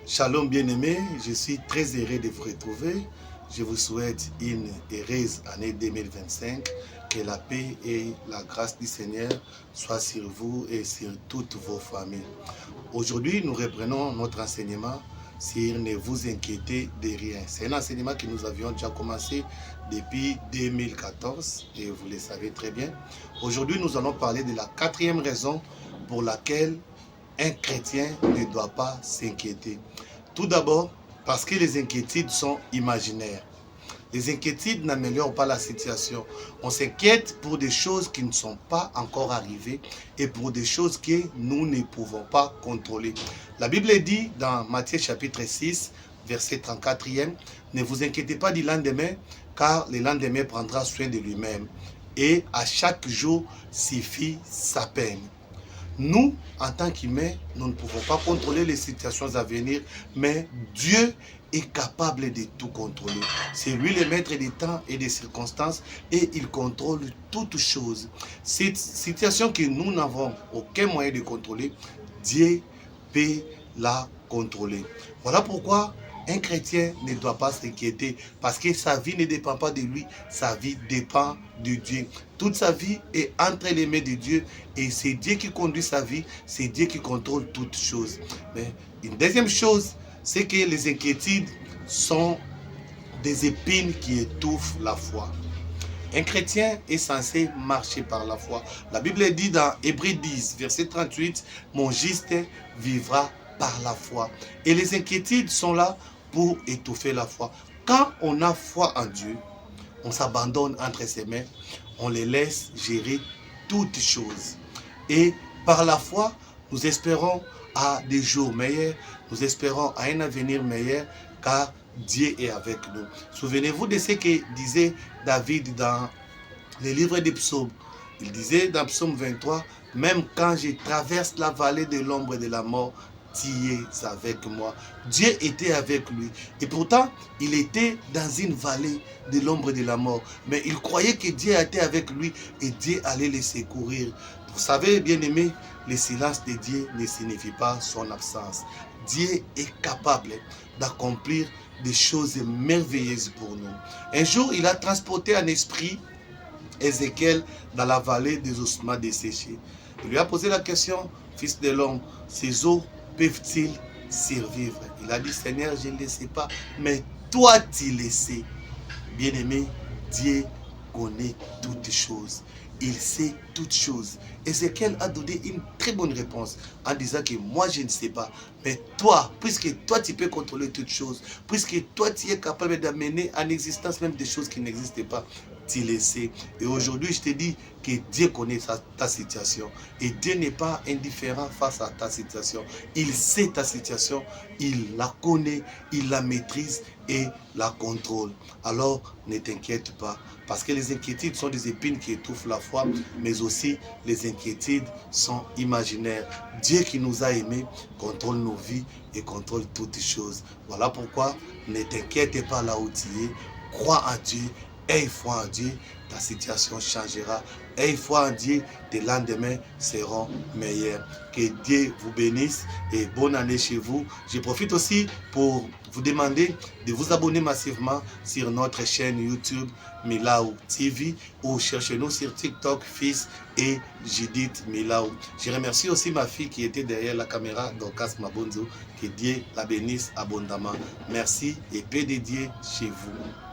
Shalom bien-aimés, je suis très heureux de vous retrouver. Je vous souhaite une heureuse année 2025. Que la paix et la grâce du Seigneur soient sur vous et sur toutes vos familles. Aujourd'hui, nous reprenons notre enseignement sur ne vous inquiétez de rien. C'est un enseignement que nous avions déjà commencé depuis 2014 et vous le savez très bien. Aujourd'hui, nous allons parler de la quatrième raison pour laquelle un chrétien ne doit pas s'inquiéter. Tout d'abord, parce que les inquiétudes sont imaginaires. Les inquiétudes n'améliorent pas la situation. On s'inquiète pour des choses qui ne sont pas encore arrivées et pour des choses que nous ne pouvons pas contrôler. La Bible dit dans Matthieu chapitre 6, verset 34e, « Ne vous inquiétez pas du lendemain, car le lendemain prendra soin de lui-même. Et à chaque jour suffit sa peine. » Nous, en tant qu'humains, nous ne pouvons pas contrôler les situations à venir, mais Dieu est capable de tout contrôler. C'est lui le maître des temps et des circonstances et il contrôle toutes choses. Cette situation que nous n'avons aucun moyen de contrôler, Dieu peut la contrôler. Voilà pourquoi un chrétien ne doit pas s'inquiéter parce que sa vie ne dépend pas de lui, sa vie dépend de Dieu. Toute sa vie est entre les mains de Dieu et c'est Dieu qui conduit sa vie, c'est Dieu qui contrôle toutes choses. Mais une deuxième chose, c'est que les inquiétudes sont des épines qui étouffent la foi. Un chrétien est censé marcher par la foi. La Bible dit dans Hébreux 10, verset 38, « Mon juste vivra par la foi. » Et les inquiétudes sont là pour étouffer la foi. Quand on a foi en Dieu, on s'abandonne entre ses mains, on les laisse gérer toutes choses. Et par la foi, nous espérons à des jours meilleurs, nous espérons à un avenir meilleur, car Dieu est avec nous. Souvenez-vous de ce que disait David dans les livres des psaumes. Il disait dans Psaume 23, « Même quand je traverse la vallée de l'ombre de la mort, tu es avec moi. » Dieu était avec lui. Et pourtant, il était dans une vallée de l'ombre de la mort. Mais il croyait que Dieu était avec lui et Dieu allait le secourir. Vous savez, bien-aimés, le silence de Dieu ne signifie pas son absence. Dieu est capable d'accomplir des choses merveilleuses pour nous. Un jour, il a transporté un esprit Ézéchiel dans la vallée des ossements desséchés. Il lui a posé la question, fils de l'homme, ces os peuvent-ils survivre? Il a dit, Seigneur, je ne le sais pas, mais toi tu le sais. Bien-aimé, Dieu connaît toutes choses. Il sait toutes choses. Ézéchiel a donné une très bonne réponse en disant que moi je ne sais pas, mais toi, puisque toi tu peux contrôler toutes choses, puisque toi tu es capable d'amener en existence même des choses qui n'existent pas, tu le sais. Et aujourd'hui je te dis que Dieu connaît ta situation et Dieu n'est pas indifférent face à ta situation. Il sait ta situation, il la connaît, il la maîtrise et la contrôle. Alors ne t'inquiète pas, parce que les inquiétudes sont des épines qui étouffent la foi, mais aussi les inquiétudes sont imaginaires. Dieu qui nous a aimés contrôle nos vies et contrôle toutes choses. Voilà pourquoi ne t'inquiète pas là où tu es, crois en Dieu, aie foi en Dieu, ta situation changera. Aie foi en Dieu, tes lendemains seront meilleurs. Que Dieu vous bénisse et bonne année chez vous. Je profite aussi pour vous demander de vous abonner massivement sur notre chaîne YouTube Milaou TV ou cherchez-nous sur TikTok, Fils et Judith Milaou. Je remercie aussi ma fille qui était derrière la caméra, Dorcas Mabonzo. Que Dieu la bénisse abondamment. Merci et paix de Dieu chez vous. Bye.